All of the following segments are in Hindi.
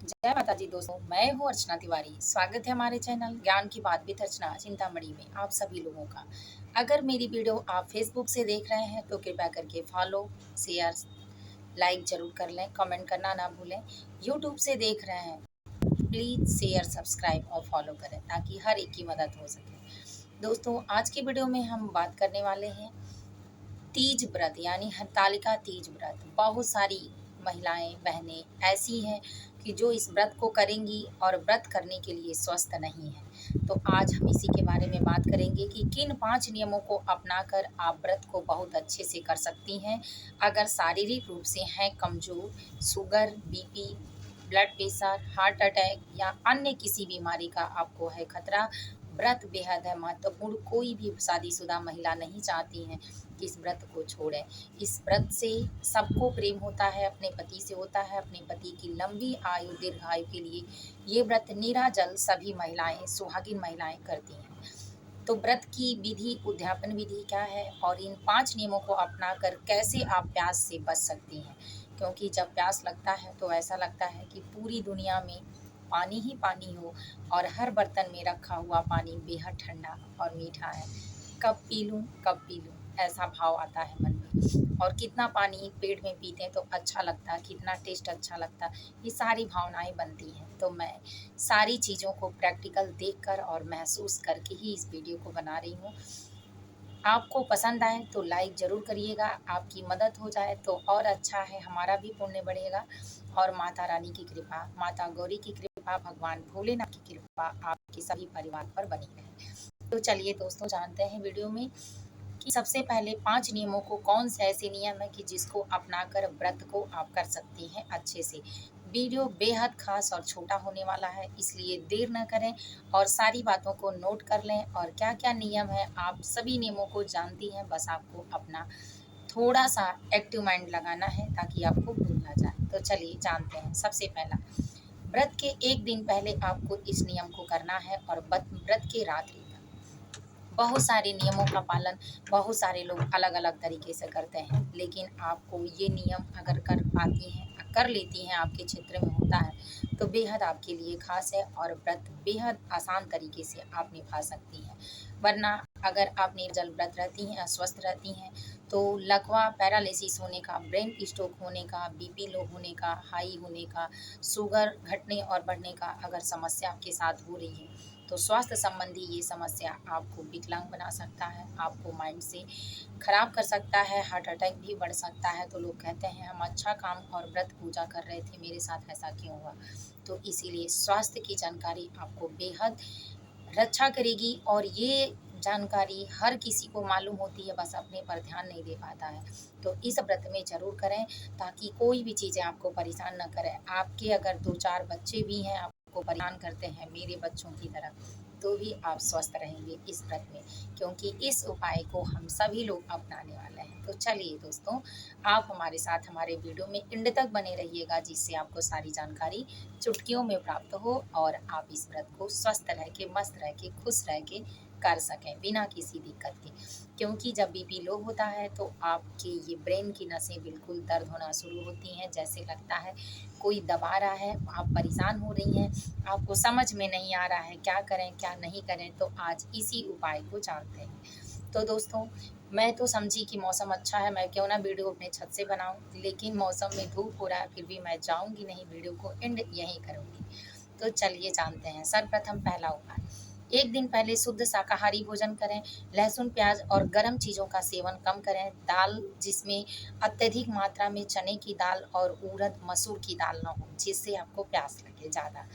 जय माता जी दोस्तों, मैं हूँ अर्चना तिवारी। स्वागत है हमारे चैनल ज्ञान की बात विद अर्चना चिंतामणि में आप सभी लोगों का। अगर मेरी वीडियो आप फेसबुक से देख रहे हैं तो कृपया करके फॉलो, शेयर, लाइक जरूर कर लें, कमेंट करना ना भूलें। यूट्यूब से देख रहे हैं प्लीज़ शेयर, सब्सक्राइब और फॉलो करें ताकि हर एक की मदद हो सके। दोस्तों, आज की वीडियो में हम बात करने वाले हैं तीज व्रत यानी हरतालिका तीज व्रत। बहुत सारी महिलाएं बहनें ऐसी हैं कि जो इस व्रत को करेंगी और व्रत करने के लिए स्वस्थ नहीं है। तो आज हम इसी के बारे में बात करेंगे कि किन 5 नियमों को अपनाकर आप व्रत को बहुत अच्छे से कर सकती हैं। अगर शारीरिक रूप से हैं कमज़ोर, sugar, BP, blood pressure, heart attack या अन्य किसी बीमारी का आपको है खतरा, व्रत बेहद है महत्वपूर्ण। कोई भी शादीशुदा महिला नहीं चाहती हैं कि इस व्रत को छोड़ें। इस व्रत से सबको प्रेम होता है, अपने पति से होता है। अपने पति की लंबी आयु, दीर्घायु के लिए ये व्रत निराजल सभी महिलाएं, सुहागिन महिलाएं करती हैं। तो व्रत की विधि, उद्यापन विधि क्या है और इन 5 नियमों को अपनाकर कैसे आप प्यास से बच सकती हैं। क्योंकि जब प्यास लगता है तो ऐसा लगता है कि पूरी दुनिया में पानी ही पानी हो और हर बर्तन में रखा हुआ पानी बेहद ठंडा और मीठा है। कब पी लूँ, कब पी लूँ, ऐसा भाव आता है मन में। और कितना पानी पेट में पीते हैं तो अच्छा लगता है, कितना टेस्ट अच्छा लगता है, ये सारी भावनाएं बनती हैं। तो मैं सारी चीज़ों को प्रैक्टिकल देखकर और महसूस करके ही इस वीडियो को बना रही हूँ। आपको पसंद आए तो लाइक ज़रूर करिएगा, आपकी मदद हो जाए तो और अच्छा है, हमारा भी पुण्य बढ़ेगा। और माता रानी की कृपा, माता गौरी की कृपा, भगवान भोलेनाथ की कृपा आपके सभी परिवार पर बनी रहे। तो चलिए दोस्तों, जानते हैं वीडियो में कि सबसे पहले 5 नियमों को, कौन से ऐसे नियम है कि जिसको अपनाकर व्रत को आप कर सकती हैं अच्छे से। वीडियो बेहद खास और छोटा होने वाला है, इसलिए देर न करें और सारी बातों को नोट कर लें। और क्या क्या नियम है आप सभी नियमों को जानती हैं, बस आपको अपना थोड़ा सा एक्टिव माइंड लगाना है ताकि आपको भूल ना जाए। तो चलिए जानते हैं। सबसे पहला, व्रत के एक दिन पहले आपको इस नियम को करना है और व्रत के रात्रि बहुत सारे नियमों का पालन बहुत सारे लोग अलग अलग तरीके से करते हैं, लेकिन आपको ये नियम अगर कर पाती हैं, कर लेती हैं, आपके क्षेत्र में होता है तो बेहद आपके लिए खास है और व्रत बेहद आसान तरीके से आप निभा सकती हैं। वरना अगर आप निर्जल व्रत रहती हैं, अस्वस्थ रहती हैं, तो लकवा, पैरालिसिस होने का, ब्रेन स्ट्रोक होने का, बीपी लो होने का, हाई होने का, शुगर घटने और बढ़ने का अगर समस्या आपके साथ हो रही है तो स्वास्थ्य संबंधी ये समस्या आपको विकलांग बना सकता है, आपको माइंड से खराब कर सकता है, हार्ट अटैक भी बढ़ सकता है। तो लोग कहते हैं हम अच्छा काम और व्रत पूजा कर रहे थे, मेरे साथ ऐसा क्यों हुआ। तो इसीलिए स्वास्थ्य की जानकारी आपको बेहद रक्षा करेगी और ये जानकारी हर किसी को मालूम होती है, बस अपने पर ध्यान नहीं दे पाता है। तो इस व्रत में ज़रूर करें ताकि कोई भी चीज़ें आपको परेशान ना करें। आपके अगर 2-4 बच्चे भी हैं, आपको परेशान करते हैं मेरे बच्चों की तरह, तो भी आप स्वस्थ रहेंगे इस व्रत में, क्योंकि इस उपाय को हम सभी लोग अपनाने वाले हैं। तो चलिए दोस्तों, आप हमारे साथ हमारे वीडियो में एंड तक बने रहिएगा, जिससे आपको सारी जानकारी चुटकियों में प्राप्त हो और आप इस व्रत को स्वस्थ रह के, मस्त रह के, खुश रह के कर सकें बिना किसी दिक्कत के। क्योंकि जब बीपी लो होता है तो आपके ये ब्रेन की नसें बिल्कुल दर्द होना शुरू होती हैं, जैसे लगता है कोई दबा रहा है, आप परेशान हो रही हैं, आपको समझ में नहीं आ रहा है क्या करें क्या नहीं करें। तो आज इसी उपाय को जानते हैं। तो दोस्तों, मैं तो समझी कि मौसम अच्छा है, मैं क्यों ना वीडियो अपने छत से बनाऊं, लेकिन मौसम में धूप हो रहा है, फिर भी मैं जाऊंगी नहीं, वीडियो को एंड यहीं करूंगी। तो चलिए जानते हैं। सर्वप्रथम पहला उपाय, एक दिन पहले शुद्ध शाकाहारी भोजन करें। लहसुन, प्याज और गर्म चीज़ों का सेवन कम करें। दाल जिसमें अत्यधिक मात्रा में चने की दाल और उड़द, मसूर की दाल ना हो, जिससे आपको प्यास लगे ज़्यादा।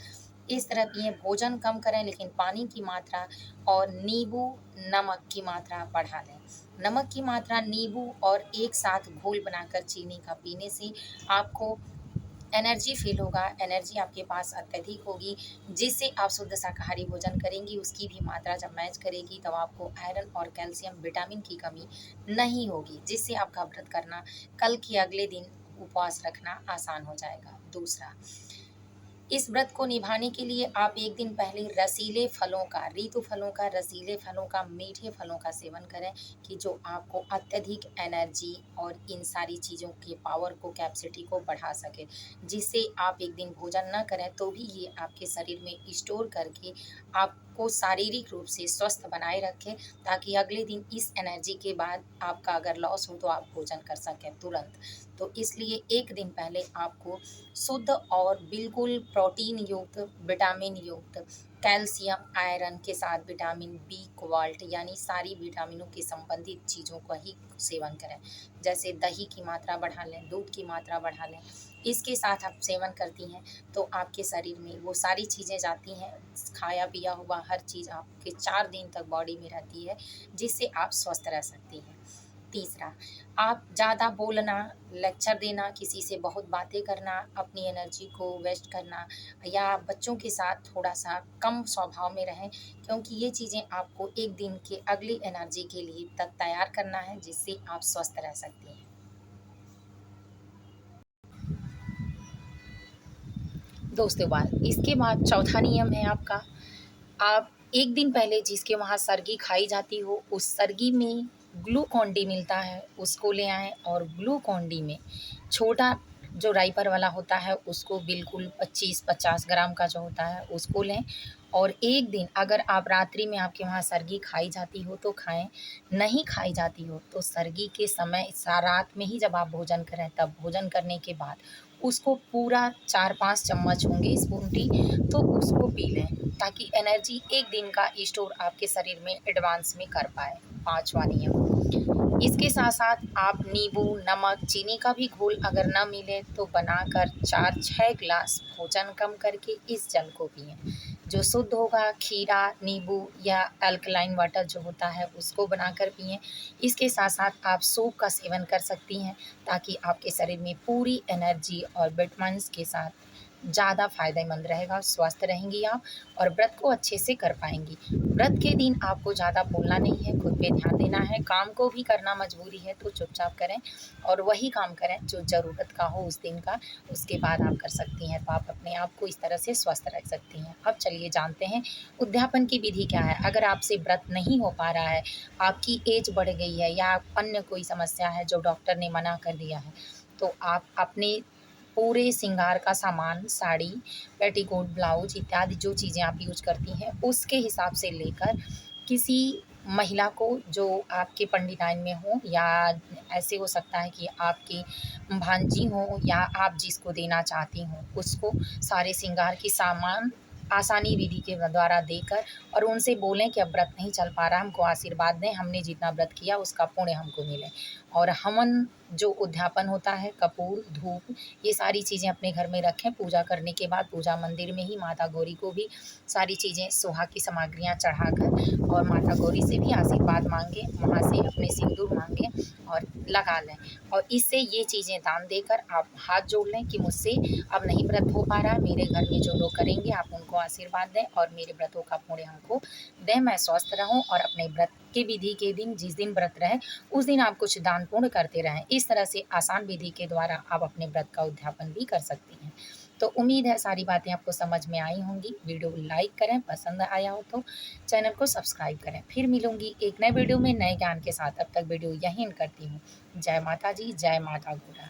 इस तरह पिएँ। भोजन कम करें लेकिन पानी की मात्रा और नींबू, नमक की मात्रा बढ़ा लें। नमक की मात्रा, नींबू और एक साथ घोल बनाकर चीनी का पीने से आपको एनर्जी फ़ील होगा, एनर्जी आपके पास अत्यधिक होगी, जिससे आप शुद्ध शाकाहारी भोजन करेंगी, उसकी भी मात्रा जब मैच करेगी तब आपको आयरन और कैल्शियम, विटामिन की कमी नहीं होगी, जिससे आपका व्रत करना, कल के अगले दिन उपवास रखना आसान हो जाएगा। दूसरा, इस व्रत को निभाने के लिए आप एक दिन पहले रसीले फलों का, ऋतु फलों का, रसीले फलों का, मीठे फलों का सेवन करें कि जो आपको अत्यधिक एनर्जी और इन सारी चीज़ों के पावर को, कैपेसिटी को बढ़ा सके, जिससे आप एक दिन भोजन न करें तो भी ये आपके शरीर में स्टोर करके आपको शारीरिक रूप से स्वस्थ बनाए रखें, ताकि अगले दिन इस एनर्जी के बाद आपका अगर लॉस हो तो आप भोजन कर सकें तुरंत। तो इसलिए एक दिन पहले आपको शुद्ध और बिल्कुल प्रोटीन युक्त, विटामिन युक्त, कैल्शियम, आयरन के साथ विटामिन बी, कोबाल्ट यानी सारी विटामिनों के संबंधित चीज़ों का ही सेवन करें। जैसे दही की मात्रा बढ़ा लें, दूध की मात्रा बढ़ा लें। इसके साथ आप सेवन करती हैं तो आपके शरीर में वो सारी चीज़ें जाती हैं, खाया पिया हुआ हर चीज़ आपके 4 दिन तक बॉडी में रहती है, जिससे आप स्वस्थ रह सकती हैं। तीसरा, आप ज़्यादा बोलना, लेक्चर देना, किसी से बहुत बातें करना, अपनी एनर्जी को वेस्ट करना या बच्चों के साथ थोड़ा-सा कम स्वभाव में रहें, क्योंकि ये चीज़ें आपको एक दिन के अगली एनर्जी के लिए तैयार करना है, जिससे आप स्वस्थ रह सकती हैं। दोस्तों इसके बाद चौथा नियम है आपका, आप एक दिन पहले जिसके वहाँ सरगी खाई जाती हो, उस सरगी में ग्लूकॉन-डी मिलता है, उसको ले आएँ और ग्लूकॉन-डी में छोटा जो राइपर वाला होता है, उसको बिल्कुल 25-50 ग्राम का जो होता है, उसको लें और एक दिन अगर आप रात्रि में आपके वहाँ सरगी खाई जाती हो तो खाएँ, नहीं खाई जाती हो तो सरगी के समय रात में ही जब आप भोजन करें, तब भोजन करने के बाद उसको पूरा 4-5 चम्मच होंगे स्पून टी, तो उसको पी लें, ताकि एनर्जी एक दिन का स्टोर आपके शरीर में एडवांस में कर पाए। 5वां नियम, इसके साथ-साथ आप नींबू, नमक, चीनी का भी घोल अगर ना मिले तो बनाकर 4-6 ग्लास भोजन कम करके इस जल को पिएँ। जो शुद्ध होगा खीरा, नींबू या अल्कलाइन वाटर जो होता है उसको बनाकर पिएँ। इसके साथ-साथ आप सूप का सेवन कर सकती हैं, ताकि आपके शरीर में पूरी एनर्जी और विटामिन्स के साथ ज़्यादा फ़ायदेमंद रहेगा, स्वस्थ रहेंगी आप और व्रत को अच्छे से कर पाएँगी। व्रत के दिन आपको ज़्यादा बोलना नहीं है, खुद पे ध्यान देना है, काम को भी करना मजबूरी है तो चुपचाप करें और वही काम करें जो ज़रूरत का हो उस दिन का, उसके बाद आप कर सकती हैं। तो आप अपने आप को इस तरह से स्वस्थ रख सकती हैं। अब चलिए जानते हैं उद्यापन की विधि क्या है। अगर आपसे व्रत नहीं हो पा रहा है, आपकी एज बढ़ गई है या अन्य कोई समस्या है जो डॉक्टर ने मना कर दिया है, तो आप अपने पूरे श्रृंगार का सामान, साड़ी, पेटीकोट, ब्लाउज इत्यादि जो चीज़ें आप यूज़ करती हैं, उसके हिसाब से लेकर किसी महिला को जो आपके पंडिताइन में हो या ऐसे हो सकता है कि आपकी भांजी हो या आप जिसको देना चाहती हों, उसको सारे श्रृंगार के सामान आसानी विधि के द्वारा देकर और उनसे बोलें कि अब व्रत नहीं चल पा रहा, हमको आशीर्वाद दें, हमने जितना व्रत किया उसका पुण्य हमको मिले। और हवन जो उद्यापन होता है, कपूर, धूप, ये सारी चीज़ें अपने घर में रखें। पूजा करने के बाद पूजा मंदिर में ही माता गौरी को भी सारी चीज़ें सुहाग की सामग्रियाँ चढ़ाकर और माता गौरी से भी आशीर्वाद माँगे, वहाँ से अपने सिंदूर माँगे और लगा लें और इससे ये चीज़ें दान देकर आप हाथ जोड़ लें कि मुझसे अब नहीं व्रत हो पा रहा, मेरे घर में जो लोग करेंगे आप उनको आशीर्वाद दें और मेरे व्रतों का पुण्य हमको दें, मैं स्वस्थ रहूँ और अपने व्रत की विधि के दिन जिस दिन व्रत रहे उस दिन आप कुछ दान पुण्य करते रहें। इस तरह से आसान विधि के द्वारा आप अपने व्रत का उद्यापन भी कर सकती हैं। तो उम्मीद है सारी बातें आपको समझ में आई होंगी। वीडियो को लाइक करें, पसंद आया हो तो चैनल को सब्सक्राइब करें। फिर मिलूँगी एक नए वीडियो में नए ज्ञान के साथ, तब तक वीडियो यहीं एंड करती हूँ। जय माता जी, जय माता गौरा।